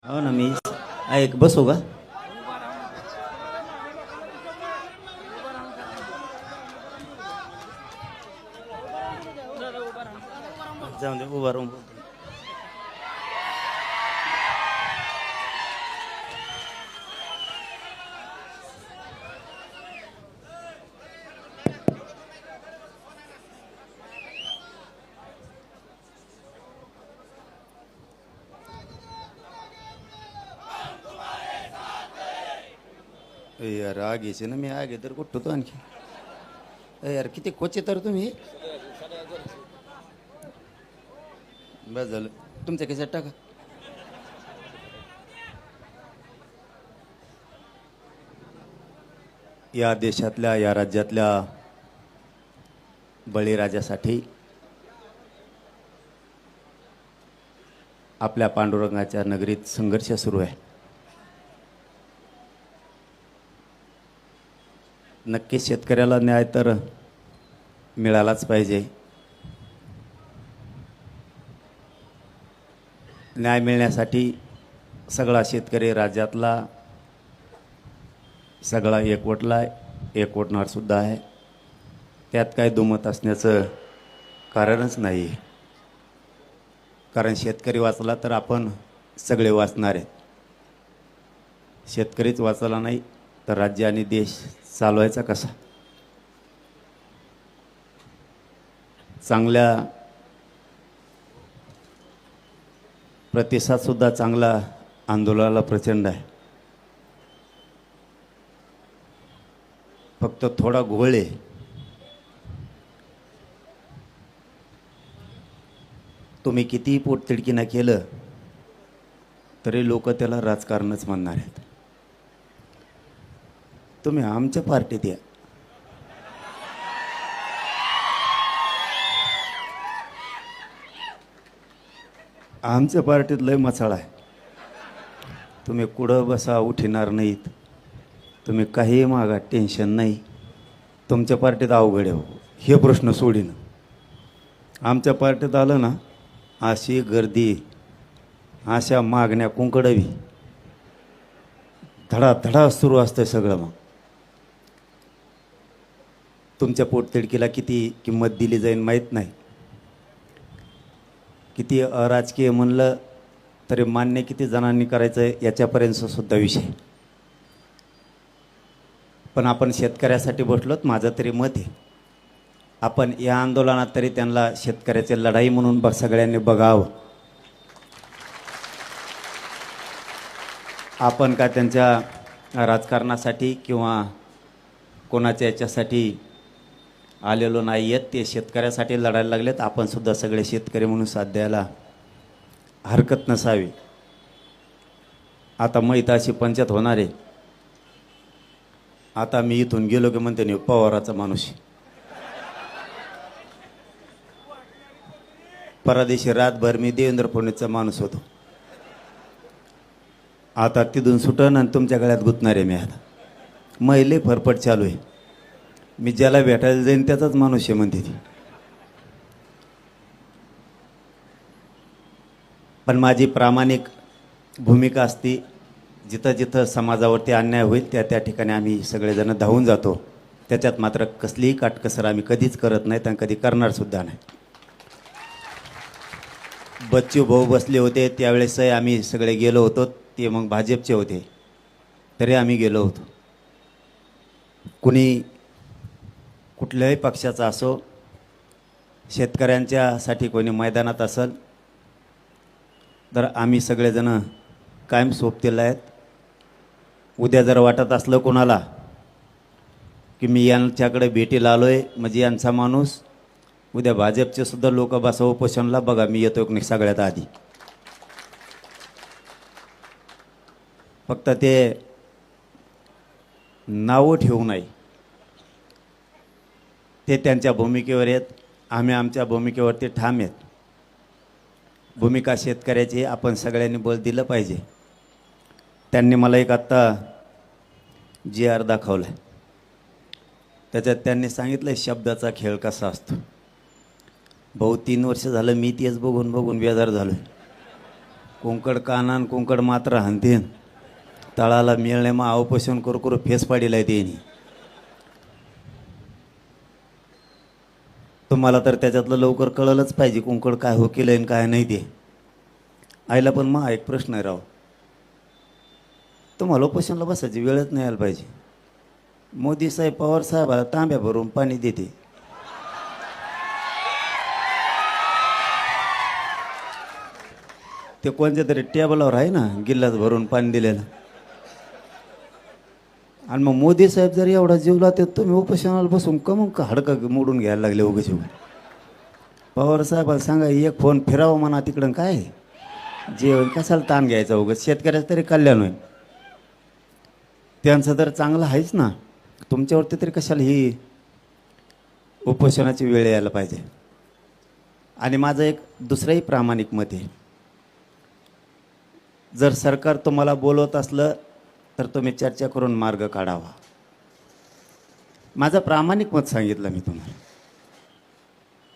हो ना मी एक बसू का? जाऊन दे उभा राहून बोलतो. यार आग यायचे ना मी आगे तर कुठतो आणखी यार किती कोचे तर तुम्ही बस झालं तुमच्या कशात टाका. या देशातल्या या राज्यातल्या बळीराजासाठी आपल्या पांडुरंगाच्या नगरीत संघर्ष सुरू आहे. नक्की शेतकऱ्याला न्याय तर मिळालाच पाहिजे. न्याय मिळण्यासाठी सगळा शेतकरी राज्यातला सगळा एकवटला एकवटणार सुद्धा आहे. त्यात काय दुमत असण्याचं कारणच नाही. कारण शेतकरी वाचला तर आपण सगळे वाचणार आहेत. शेतकरीच वाचला नाही तर राज्य आणि देश चालवायचा कसा? चांगल्या प्रतिसाद सुद्धा चांगला आंदोलनाला प्रचंड आहे. फक्त थोडा घोळ आहे. तुम्ही कितीही पोटतिडकीनं केलं तरी लोक त्याला राजकारणच म्हणणार आहेत. तुम्ही आमच्या पार्टीत या. आमच्या पार्टीत लय मसाळा आहे. तुम्ही कुठं बसा उठणार नाहीत. तुम्ही काही मागा टेन्शन नाही. तुमच्या पार्टीत अवघड आहे हो हे प्रश्न सोडीन. आमच्या पार्टीत आलं ना अशी गर्दी अशा मागण्या कुंकडवी धडाधडा सुरू असतं सगळं. मग तुमच्या पोटतिडकीला किती किंमत दिली जाईल माहीत नाही. किती अराजकीय म्हणलं तरी मान्य किती जणांनी करायचं याच्यापर्यंत सुद्धा विषय. पण आपण शेतकऱ्यासाठी बसलोत. माझं तरी मत आहे आपण या आंदोलनात तरी त्यांना शेतकऱ्याची लढाई म्हणून सगळ्यांनी बघावं. आपण का त्यांच्या राजकारणासाठी किंवा कोणाच्या याच्यासाठी आलेलो नाही आहेत. ते शेतकऱ्यासाठी लढायला लागलेत. आपण सुद्धा सगळे शेतकरी म्हणून साथ द्यायला हरकत नसावी. आता माहीत अशी पंचायत होणार आहे. आता मी इथून गेलो की म्हणते नाही पवाराचा माणूस. परदेशी रातभर मी देवेंद्र फडणवीसचा माणूस होतो. आता तिथून सुटन आणि तुमच्या गळ्यात गुंतणार आहे मी. आता महिले फरफट चालू आहे. मी ज्याला भेटायला जाईन त्याचाच माणूस आहे म्हणते ती. पण माझी प्रामाणिक भूमिका असती. जिथं जिथं समाजावरती अन्याय होईल त्या त्या ठिकाणी आम्ही सगळेजण धावून जातो. त्याच्यात मात्र कसलीही काटकसर आम्ही कधीच करत नाहीत आणि कधी करणार सुद्धा नाही. बच्चू भाऊ बसले होते त्यावेळेसही आम्ही सगळे गेलो होतो. ते मग भाजपचे होते तरी आम्ही गेलो होतो. कुणी कुठल्याही पक्षाचा असो शेतकऱ्यांच्यासाठी कोणी मैदानात असेल तर आम्ही सगळेजण कायम सोबतीला आहेत. उद्या जर वाटत असलं कोणाला की मी यांच्याकडे भेटीला आलो आहे म्हणजे यांचा माणूस उद्या भाजपचे सुद्धा लोक बसा उपोषणला बघा मी येतो की नाही सगळ्यात आधी. फक्त ते नावं ठेवू नये. ते त्यांच्या भूमिकेवर आहेत. आम्ही आमच्या भूमिकेवरती ठाम आहेत. भूमिका शेतकऱ्याची आपण सगळ्यांनी बळ दिलं पाहिजे. त्यांनी मला एक आत्ता GR दाखवला आहे. त्याच्यात त्यांनी सांगितलं शब्दाचा खेळ कसा असतो. भाऊ 3 वर्ष झालं मी तेच बघून बघून बेजार झालो. कुंकड कानान कुंकड मात्र हानतीन तळाला मिळणे मग अवपोषण करू करू फेस पाडीला त्यांनी. तुम्हाला तर त्याच्यातलं लवकर कळलंच पाहिजे कुंकड काय हो केलं आणि काय नाही ते. आईला पण मग एक प्रश्न आहे राव, तुम्हाला उपोषणला बसायची वेळच नाही यायला पाहिजे. मोदी साहेब पवार साहेबाला तांब्या भरून पाणी देते. ते कोणत्या तरी टेबलावर आहे ना गिल्लास भरून पाणी दिलेलं. आणि मग मोदी साहेब जर एवढा जीवला तर तुम्ही उपोषणाला बसून मग हाडकं मोडून घ्यायला लागले उगाच. पवार साहेबाला सांगा एक फोन फिरावं म्हणा तिकडं, काय जेवण कशाला ताण घ्यायचा उगाच, शेतकऱ्याचं तरी कल्याण होईल. त्यांचं तर चांगलं आहेच ना, तुमच्यावरती तरी कशाला ही उपोषणाची वेळ यायला पाहिजे. आणि माझं एक दुसरंही प्रामाणिक मत आहे, जर सरकार तुम्हाला बोलवत असलं तर तुम्ही चर्चा करून मार्ग काढावा. माझं प्रामाणिक मत सांगितलं मी तुम्हाला.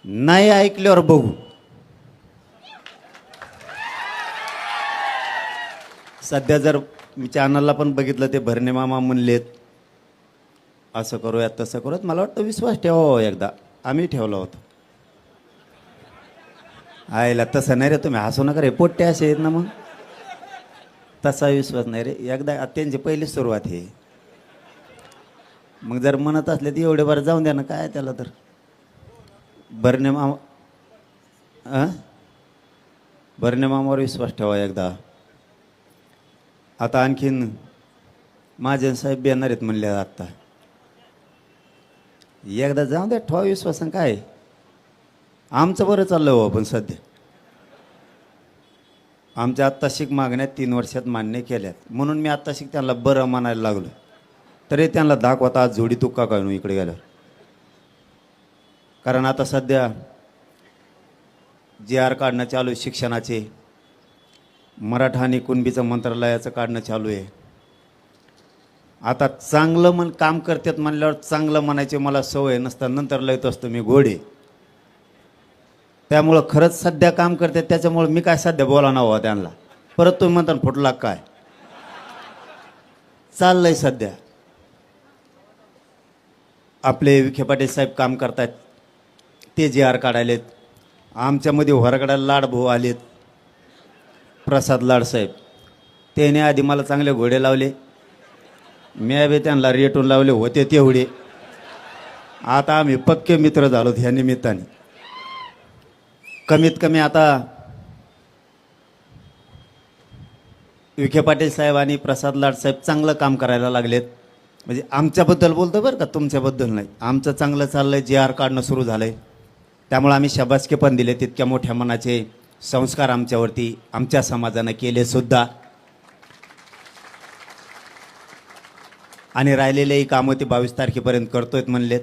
नाही ऐकल्यावर बघू. सध्या जर मी चॅनलला पण बघितलं ते भरणे मामा म्हणलेत असं करूयात तसं करूयात, मला वाटतं विश्वास ठेवावा एकदा. आम्ही ठेवला होता. आयला तसं नाही रे, तुम्ही हसू नका रे, पोट्टे असे आहेत ना, मग तसा विश्वास नाही रे. एकदा त्यांची पहिली सुरुवात आहे. मग जर म्हणत असले तर एवढे बार जाऊन द्या ना, काय त्याला तर. भरणे मामा भरणे मामावर विश्वास ठेवा एकदा. आता आणखीन महाजन साहेब येणार आहेत म्हणले आत्ता, एकदा जाऊन द्या, ठेवा विश्वास. काय आमचं बरं चाललं हो, पण सध्या आमच्या आत्ताशिक मागण्यात 3 वर्षात मान्य केल्यात, म्हणून मी आत्ताशिक त्यांना बरं म्हणायला लागलो. तरी त्यांना दाखवता आज जोडी तुक्का काढून इकडे गेल्यावर. कारण आता सध्या JR काढणं चालू आहे शिक्षणाचे, मराठा आणि कुणबीचं मंत्रालयाचं काढणं चालू आहे. आता चांगलं काम करतात म्हणल्यावर चांगलं म्हणायचे मला सवय नसतं, नंतर लयत असतो मी घोडे. त्यामुळं खरंच सध्या काम करतात, त्याच्यामुळं मी काय सध्या बोला नव्हा त्यांना. परत तुम्ही म्हणता फुटला काय चाललंय. सध्या आपले विखे पाटील साहेब काम करतात, ते JR काढायलेत. आमच्यामध्ये होरगडाला लाडभाऊ आलेत, प्रसाद लाडसाहेब. त्याने आधी मला चांगले घोडे लावले, मी बी त्यांना रेटून लावले होते तेवढे. आता आम्ही पक्के मित्र झालो ह्या निमित्ताने. कमीत कमी आता विखे पाटील साहेब आणि प्रसाद लाडसाहेब चांगलं काम करायला लागलेत. म्हणजे आमच्याबद्दल बोलतो बरं का, तुमच्याबद्दल नाही. आमचं चांगलं चाललंय, JR काढणं सुरू झालं आहे. त्यामुळे आम्ही शाबासकी पण दिले. तितक्या मोठ्या मनाचे संस्कार आमच्यावरती आमच्या समाजानं केले सुद्धा. आणि राहिलेलेही कामं ते 22 तारखेपर्यंत करतोयत म्हणलेत.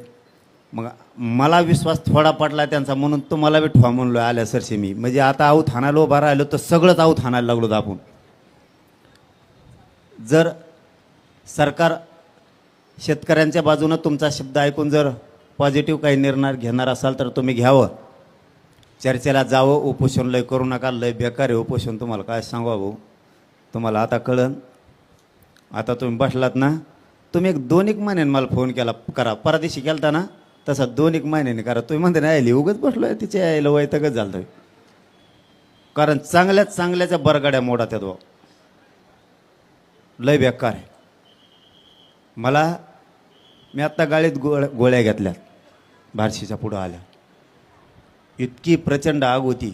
मग मला विश्वास थोडा पडला त्यांचा, म्हणून तुम्हाला बी ठेवा म्हणलो आल्या सरशी मी. म्हणजे आता आऊत हाणायला उभा राहिलो तर सगळंच आऊत हाणायला लागलो तर आपण. जर सरकार शेतकऱ्यांच्या बाजूनं तुमचा शब्द ऐकून जर पॉझिटिव्ह काही निर्णय घेणार असाल तर तुम्ही घ्यावं, चर्चेला जावं. उपोषण लय करू नका, लय बेकार आहे उपोषण. तुम्हाला काय सांगू भाऊ, तुम्हाला आता कळन. आता तुम्ही बसलात ना, तुम्ही एक 2-1 महिन्याने मला फोन केला करा, परदेशी केलता ना तसा 2-1 महिन्याने करा. तुम्ही म्हणते ना यायला उगच बसलो आहे, तिच्या यायला वैतकच झालं. कारण चांगल्याच्या बरगाड्या मोडा त्या दो लय बेकार आहे. मी आत्ता गाडीत गोळ्या घेतल्यात बार्शीच्या पुढं आल्या. इतकी प्रचंड आग होती.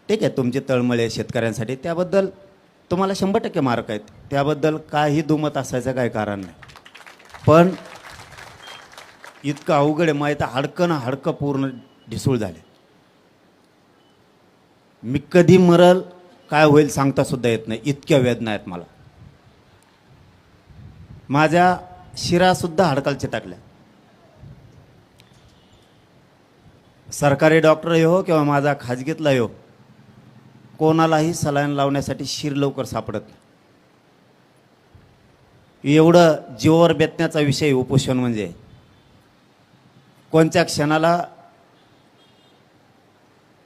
ठीक आहे, तुमचे तळमळे शेतकऱ्यांसाठी, त्याबद्दल तुम्हाला 100% मार्क आहेत, त्याबद्दल काही दुमत असायचं काही कारण नाही. पण इतकं अवघड आहे, माहीत हाडकं ना हाडकं पूर्ण ढिसूळ झाले. मी कधी मरल काय होईल सांगता सुद्धा येत नाही, इतक्या वेदना आहेत मला. माझ्या शिरासुद्धा हाडकाला चिटकल्या. सरकारी डॉक्टर हो किंवा माझा खाजगीतला हो, कोणालाही सलाईन लावण्यासाठी शिर लवकर सापडत नाही. एवढं जीवावर बेतण्याचा विषय उपोषण म्हणजे. कोणत्या क्षणाला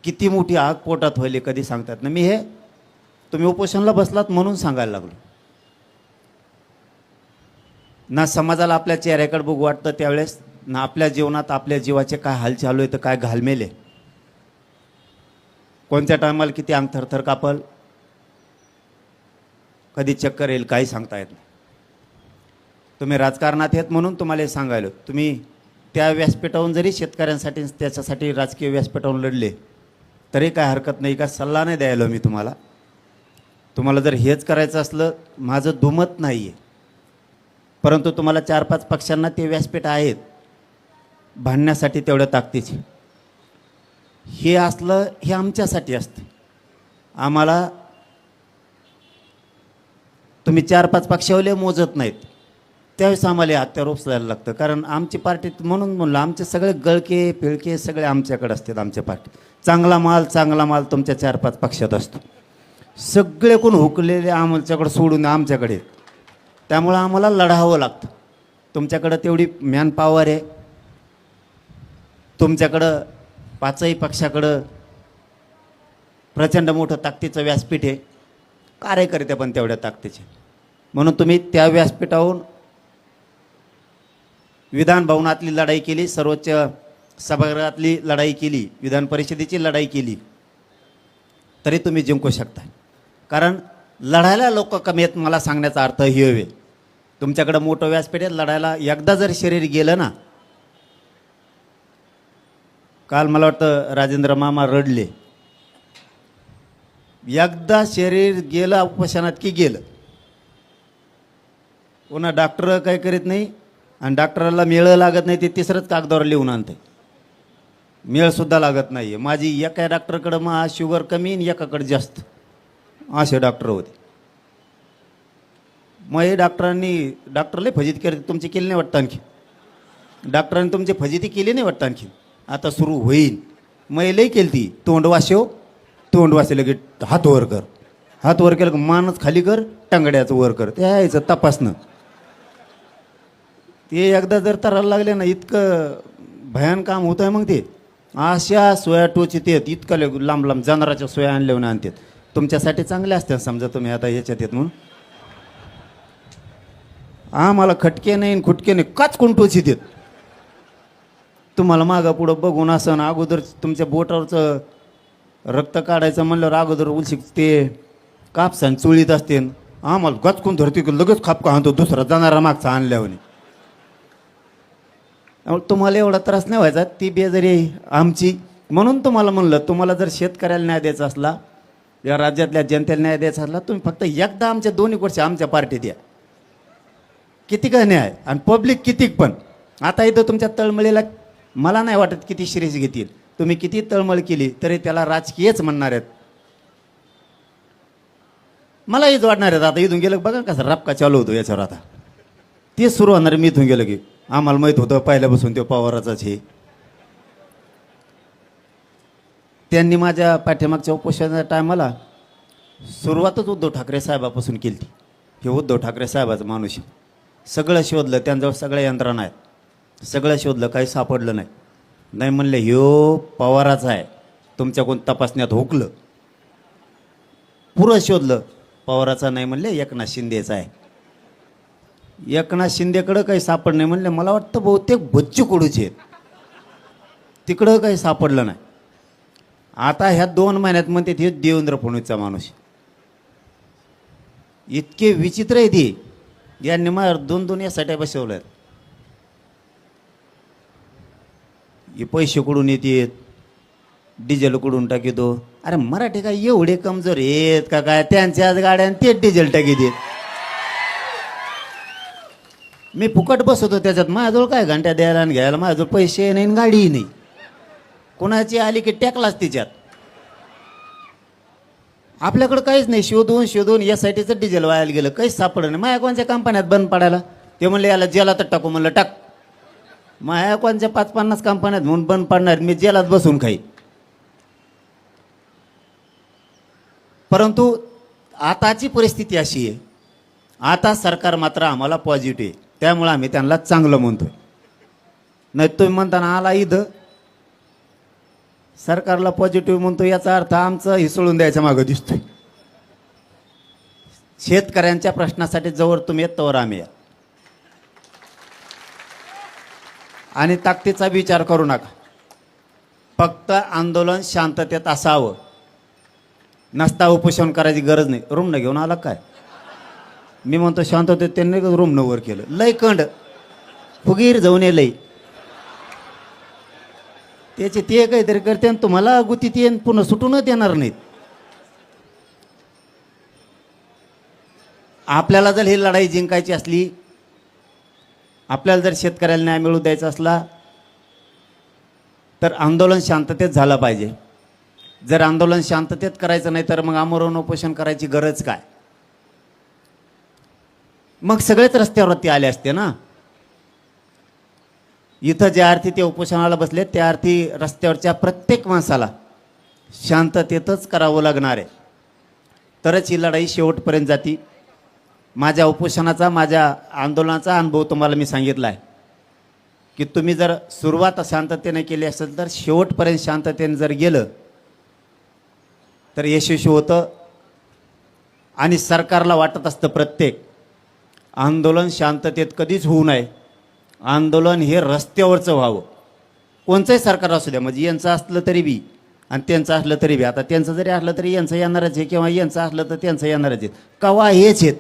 किती मोठी आग पोटात होईल कधी सांगतात ना. मी हे तुम्ही उपोषणला बसलात म्हणून सांगायला लागलो. ना समाजाला आपल्या चेहऱ्याकडे बघू वाटतं त्यावेळेस, ना आपल्या जीवनात आपल्या जीवाचे काय हाल चालू आहे तर काय घालमेले, कोणत्या टायमाला किती अंग थरथर कापल, कधी चक्कर येईल काही सांगता येत नाही. तुम्ही राजकारणात आहेत म्हणून तुम्हाला हे सांगायलो. तुम्ही त्या व्यासपीठावरून जरी शेतकऱ्यांसाठी त्याच्यासाठी राजकीय व्यासपीठावरून लढले तरी काय हरकत नाही. का सल्ला नाही द्यायला मी तुम्हाला. तुम्हाला जर हेच करायचं असलं, माझं दुमत नाही आहे, परंतु तुम्हाला 4-5 पक्षांना ते व्यासपीठ आहेत भांडण्यासाठी तेवढ्या ताकदीचे. हे असलं हे आमच्यासाठी असतं. आम्हाला तुम्ही 4-5 पक्षावले मोजत नाहीत, त्यावेळेस आम्हाला हत्यार उपसायला लागतं. कारण आमची पार्टी म्हणून म्हणलं, आमचे सगळे गळके पिळके सगळे आमच्याकडे असतात. आमच्या पार्टी चांगला माल तुमच्या 4-5 पक्षात असतो. सगळे कोण हुकलेले आमच्याकडे सोडून आमच्याकडे, त्यामुळं आम्हाला लढावं लागतं. तुमच्याकडं तेवढी मॅन पॉवर आहे, तुमच्याकडं 5ही पक्षाकडं प्रचंड मोठं ताकदीचं व्यासपीठ आहे, कार्यकर्ते पण तेवढ्या ताकदीचे. म्हणून तुम्ही त्या व्यासपीठावरून विधान भवनातली लढाई केली, सर्वोच्च सभागृहातली लढाई केली, विधान परिषदेची लढाई केली, तरी तुम्ही जिंकू शकता. कारण लढायला लोक कमी आहेत, मला सांगण्याचा अर्थ हे हवे. तुमच्याकडं मोठं व्यासपीठ आहे, लढायला एकदा जर शरीर गेलं ना, काल मला वाटतं राजेंद्र मामा रडले, एकदा शरीर गेलं उपोषणात की गेलं. पुन्हा डॉक्टर काही करीत नाही आणि डॉक्टराला मेळ लागत नाही, ते तिसरंच कागदावर लिहून आणते. मेळसुद्धा लागत नाही आहे. माझी एका डॉक्टरकडं मग शुगर कमी आणि एकाकडे जास्त, असे डॉक्टर होते. मग हे डॉक्टरला फजिती करते. तुमची केली नाही वाटतं आणखी, डॉक्टरांनी तुमची फजिती केली नाही वाटतं आणखी, आता सुरू होईल. मग लई केली ती, तोंड वासे लगे हात वर कर, हात वर केलं मानच खाली कर, टांगड्याचं वर कर, ते यायचं तपासणं. ते एकदा जर तरायला लागले ना, इतकं भयान काम होतं आहे. मग ते अशा सोया टोचित येत, इतकं लांब लांब जनावराच्या सोया आणल्यावर आणतात. तुमच्यासाठी चांगले असतात समजा, तुम्ही आता ह्याच्यात येत म्हणून. आम्हाला खटके नाही खुटके नाही, काचकून टोचित येत. तुम्हाला मागं पुढं बघून असं ना, अगोदर तुमच्या बोटावरचं रक्त काढायचं म्हणल्यावर अगोदर उलशिक ते कापसान चोळीत असते. आम्हाला गचकून धरते की लगेच खापका आणतो दुसरा जाणारा मागचा आणल्यावर. तुम्हाला एवढा त्रास नाही व्हायचा, ती बेजारी आमची. म्हणून तुम्हाला म्हणलं, तुम्हाला जर शेतकऱ्याला न्याय द्यायचा असला, या राज्यातल्या जनतेला न्याय द्यायचा असला, तुम्ही फक्त एकदा आमच्या 2 वर्ष आमच्या पार्टीत द्या. किती काय न्याय आणि पब्लिक कितीक पण. आता इथं तुमच्या तळमळीला मला नाही वाटत किती शिरीष घेतील. तुम्ही किती तळमळ केली तरी त्याला राजकीयच म्हणणार आहेत. मलाही वाटणार आहेत. आता इथून गेलं बघा कसं रपका चालू होतो याच्यावर. आता तेच सुरू होणार. मी इथून गेलं की आम्हाला माहीत होतं पहिल्यापासून तो पवाराचाच हे. त्यांनी माझ्या पाठीमागच्या उपोषणाच्या टायमाला सुरुवातच उद्धव ठाकरे साहेबापासून केली. हे उद्धव ठाकरे साहेबाचं माणूस सगळं शोधलं, त्यांच्यावर सगळ्या यंत्रणा आहेत, सगळं शोधलं, काही सापडलं नाही. नाही म्हणले ह्यो पवाराचा आहे, तुमच्याकडून तपासण्यात हुकलं. पुरं शोधलं, पवाराचा नाही म्हणले, एकनाथ शिंदेचा आहे. एकनाथ शिंदेकडं काही सापड नाही म्हणले. मला वाटतं बहुतेक बच्चू कडूचे आहेत, तिकडं काही सापडलं नाही. आता ह्या 2 महिन्यात म्हणते हे देवेंद्र फडणवीसचा माणूस. इतके विचित्र आहे ती. यांनी मला 2-2 यासाठी बसवलं आहेत. हे पैसे कुठून येतात, डिझेल कुठून टाकीतो. अरे मराठी काय एवढे कमजोर आहेत का काय? त्यांच्याच गाड्यान तेच डिझेल टाकीत. मी फुकट बसवतो त्याच्यात, माझ्याजवळ काय घंट्या द्यायला आणि घ्यायला, माझ्याजवळ पैसे नाही गाडीही नाही. कोणाची आली की टॅकलाच तिच्यात. आपल्याकडं काहीच नाही. शोधून यासाठीचं डिझेल वायाला गेलं, काहीच सापडलं नाही. माझ्या कोणत्या कंपन्यात बंद पडायला, ते म्हणले याला जेलात टाकू. म्हणलं टाक. माझ्या कोणत्या 50-50 कंपन्यात म्हणून बंद पडणार, मी जेलात बसून खाई. परंतु आताची परिस्थिती अशी आहे, आता सरकार मात्र आम्हाला पॉझिटिव्ह आहे, त्यामुळे आम्ही त्यांना चांगलं म्हणतोय. नाही तुम्ही म्हणताना आला इथं सरकारला पॉझिटिव्ह म्हणतो, याचा अर्थ आमचं हिसळून द्यायच्या मागं दिसतोय. शेतकऱ्यांच्या प्रश्नासाठी जवळ तुम्ही येत तोवर आम्ही या. आणि ताकदीचा विचार करू नका. फक्त आंदोलन शांततेत असावं. नसता उपोषण करायची गरज नाही. रूम न घेऊन आला काय? मी म्हणतो शांततेत त्यांनी रूम न वर केलं. लय कंड फुगीर जाऊन लय त्याचे ते काहीतरी करते आणि तुम्हाला गुतीत येऊन पुन्हा सुटूनच येणार नाहीत. आपल्याला जर ही लढाई जिंकायची असली, आपल्याला जर शेतकऱ्याला न्याय मिळवून द्यायचा असला, तर आंदोलन शांततेत झालं पाहिजे. जर आंदोलन शांततेत करायचं नाही तर मग आमरण उपोषण करायची गरज काय? मग सगळेच रस्त्यावरती आले असते ना. इथं ज्या अर्थी ते उपोषणाला बसले त्या अर्थी रस्त्यावरच्या प्रत्येक माणसाला शांततेतच करावं लागणार आहे. तरच ही लढाई शेवटपर्यंत जाती. माझ्या उपोषणाचा, माझ्या आंदोलनाचा अनुभव तुम्हाला मी सांगितला आहे की तुम्ही जर सुरुवात शांततेने केली असेल तर शेवटपर्यंत शांततेने जर गेलं तर यशस्वी होतं. आणि सरकारला वाटत असतं प्रत्येक आंदोलन शांततेत कधीच होऊ नये. आंदोलन हे रस्त्यावरचं व्हावं. कोणचंही सरकार असू द्या, म्हणजे यांचं असलं तरी बी आणि त्यांचं असलं तरी बी. आता त्यांचं जरी असलं तरी यांचं येणारच आहे किंवा यांचं असलं तर त्यांचं येणारच आहे. कवा हेच आहेत.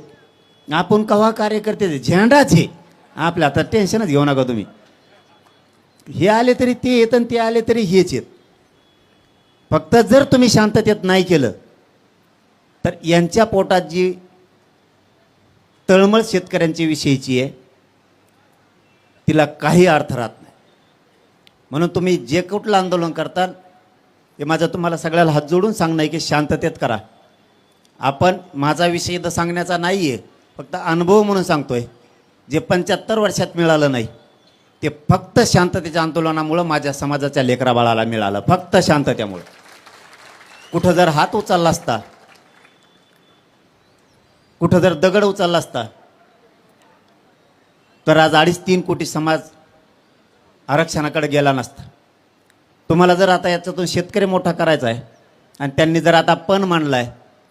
आपण कवा कार्यकर्ते झेंडाच आहे आपल्या. आता टेन्शनच घेऊ नका तुम्ही. हे आले तरी ते येत आणि ते आले तरी हेच आहेत. फक्त जर तुम्ही शांततेत नाही केलं तर यांच्या पोटात जी तळमळ शेतकऱ्यांच्या विषयीची आहे तिला काही अर्थ राहत नाही. म्हणून तुम्ही जे कुठलं आंदोलन करताल ते माझं तुम्हाला सगळ्याला हात जोडून सांगणं आहे की शांततेत करा. आपण माझा विषय इथं सांगण्याचा नाही आहे, फक्त अनुभव म्हणून सांगतोय. जे 75 वर्षात मिळालं नाही ते फक्त शांततेच्या आंदोलनामुळं माझ्या समाजाच्या लेकराबाळाला मिळालं. फक्त शांततेमुळं. कुठं जर हात उचलला असता, कुठं जर दगड उचलला असता तर आज 2.5-3 कोटी समाज आरक्षणाकडे गेला नसता. तुम्हाला जर आता याच्यातून शेतकरी मोठा करायचा आहे आणि त्यांनी जर आता पण मांडला आहे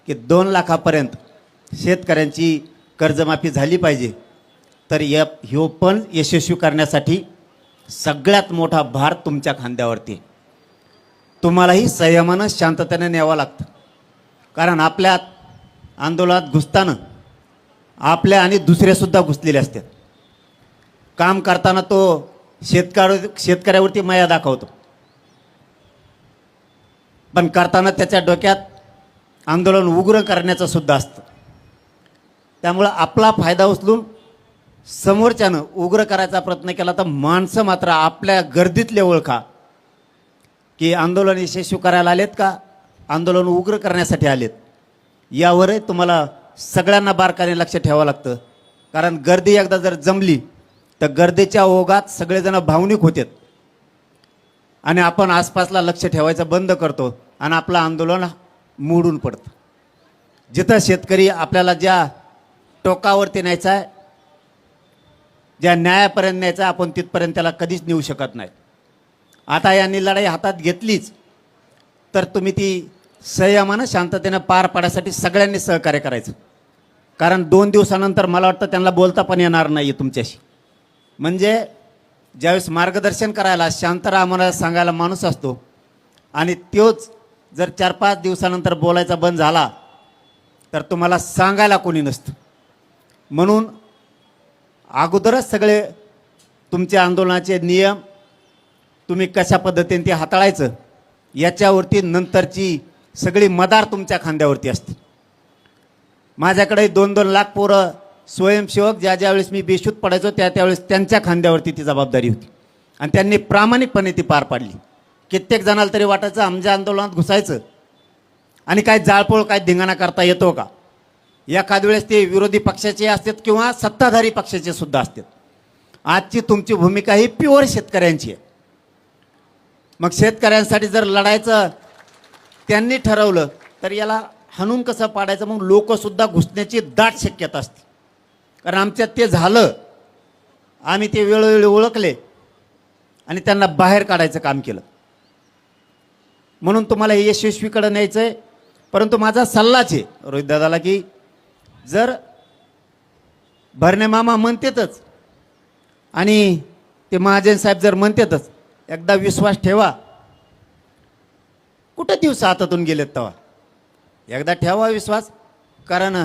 की 2 लाखापर्यंत शेतकऱ्यांची कर्जमाफी झाली पाहिजे, तर ह्यो पण यशस्वी करण्यासाठी सगळ्यात मोठा भार तुमच्या खांद्यावरती. तुम्हालाही संयमानं शांततेने न्यावं लागतं. कारण आपल्या आंदोलनात घुसताना आपल्या आणि दुसरेसुद्धा घुसलेले असतात. काम करताना तो शेतकऱ्यावरती माया दाखवतो, पण करताना त्याच्या डोक्यात आंदोलन उग्र करण्याचं सुद्धा असतं. त्यामुळं आपला फायदा उचलून समोरच्यानं उग्र करायचा प्रयत्न केला तर माणसं मात्र आपल्या गर्दीतले ओळखा की आंदोलन यशस्वी करायला आलेत का आंदोलन उग्र करण्यासाठी आलेत. यावरही तुम्हाला सगळ्यांना बारकाईने लक्ष ठेवावं लागतं. कारण गर्दी एकदा जर जमली तर गर्दीच्या ओघात सगळेजण भावनिक होतात आणि आपण आसपासला लक्ष ठेवायचं बंद करतो आणि आपलं आंदोलन मोडून पडतं. जिथं शेतकरी आपल्याला ज्या टोकावरती न्यायचा आहे, ज्या न्यायापर्यंत न्यायचा आहे, आपण तिथपर्यंत त्याला कधीच नेऊ शकत नाही. आता यांनी लढाई हातात घेतलीच तर तुम्ही ती संयमानं शांततेनं पार पाडण्यासाठी सगळ्यांनी सहकार्य करायचं. कारण 2 दिवसानंतर मला वाटतं त्यांना बोलता पण येणार नाही तुमच्याशी. म्हणजे ज्यावेळेस मार्गदर्शन करायला शांत राहा म्हणायला सांगायला माणूस असतो आणि तोच जर 4-5 दिवसानंतर बोलायचा बंद झाला तर तुम्हाला सांगायला कोणी नसतं. म्हणून अगोदरच सगळे तुमचे आंदोलनाचे नियम तुम्ही कशा पद्धतीने ते हाताळायचं याच्यावरती नंतरची सगळी मदार तुमच्या खांद्यावरती असते. माझ्याकडे 2-2 लाख पोरं स्वयंसेवक ज्यावेळेस मी बेशुद्ध पडायचो त्यावेळेस त्यांच्या खांद्यावरती ती जबाबदारी होती आणि त्यांनी प्रामाणिकपणे ती पार पाडली. कित्येक जणाला तरी वाटायचं आमच्या आंदोलनात घुसायचं आणि काय जाळपोळ काय धिंगाणा करता येतो का. एखाद वेळेस ते विरोधी पक्षाचे असतात किंवा सत्ताधारी पक्षाचे सुद्धा असतात. आजची तुमची भूमिका ही प्युअर शेतकऱ्यांची आहे. मग शेतकऱ्यांसाठी जर लढायचं त्यांनी ठरवलं तर याला हाणून कसं पाडायचं, मग लोकसुद्धा घुसण्याची दाट शक्यता असते. कारण आमच्यात ते झालं, आम्ही ते वेळोवेळी ओळखले आणि त्यांना बाहेर काढायचं काम केलं. म्हणून तुम्हाला हे यशस्वीकडे न्यायचं आहे. परंतु माझा सल्लाच आहे रोहितदादाला की जर भरणे मामा म्हणतेतच आणि ते महाजन साहेब जर म्हणतेतच, एकदा विश्वास ठेवा. कुठं दिवस हातातून गेलेत तेव्हा एकदा ठेवा विश्वास. कारण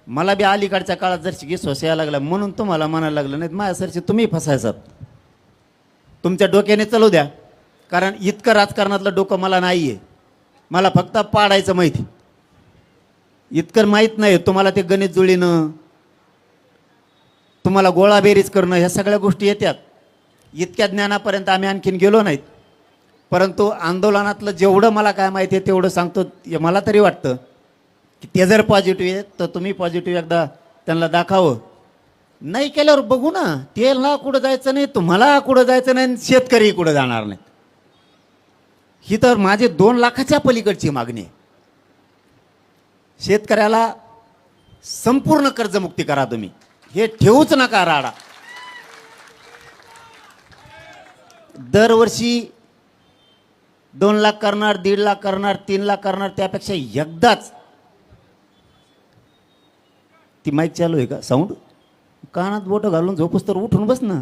मला बी अलीकडच्या काळात जर विश्वास यायला लागला म्हणून तुम्हाला म्हणायला लागलं, नाही माझ्यासारखे तुम्ही फसायचात. तुमच्या डोक्याने चालू द्या, कारण इतकं राजकारणातलं डोकं मला नाही आहे. मला फक्त पाडायचं माहिती, इतकं माहीत नाही. तुम्हाला ते गणित जुळीनं, तुम्हाला गोळाबेरीज करणं, ह्या सगळ्या गोष्टी येतात. इतक्या ज्ञानापर्यंत आम्ही आणखीन गेलो नाहीत. परंतु आंदोलनातलं जेवढं मला काय माहिती आहे तेवढं सांगतो. मला तरी वाटतं की ते जर पॉझिटिव्ह आहे तर तुम्ही पॉझिटिव्ह एकदा त्यांना दाखवावं. नाही केल्यावर बघू ना, तेला कुठं जायचं नाही, तुम्हाला कुठं जायचं नाही, शेतकरी कुठं जाणार नाही. ही तर माझी 2 लाखाच्या पलीकडची मागणी आहे. शेतकऱ्याला संपूर्ण कर्जमुक्ती करा तुम्ही, हे ठेवूच नका राडा. दरवर्षी 2 लाख करणार, 1.5 लाख करणार, 3 लाख करणार, त्यापेक्षा एकदाच. ती माईक चालू आहे का? साऊंड कानात बोटं घालून झोपूस तर उठून बस ना,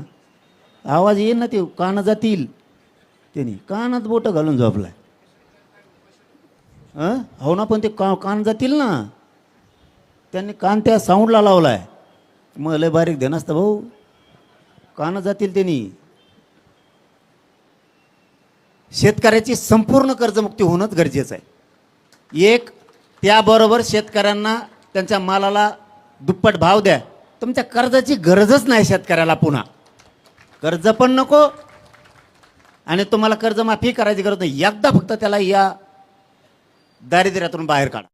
आवाज येईल ना, ते कानं जातील. त्यांनी कानात बोटं घालून झोपलाय. हो ना, पण ते कान जातील ना. त्यांनी कान त्या साऊंडला लावलाय. मग लय बारीक ध्यान असतं भाऊ, कानं जातील त्यांनी. शेतकऱ्याची संपूर्ण कर्जमुक्ती होणंच गरजेचं आहे. एक, त्याबरोबर शेतकऱ्यांना त्यांच्या मालाला दुप्पट भाव द्या. तुमच्या कर्जाची गरजच नाही शेतकऱ्याला, पुन्हा कर्ज पण नको आणि तुम्हाला कर्जमाफी करायची गरज नाही. एकदा फक्त त्याला या दारिद्र्यातून बाहेर काढा.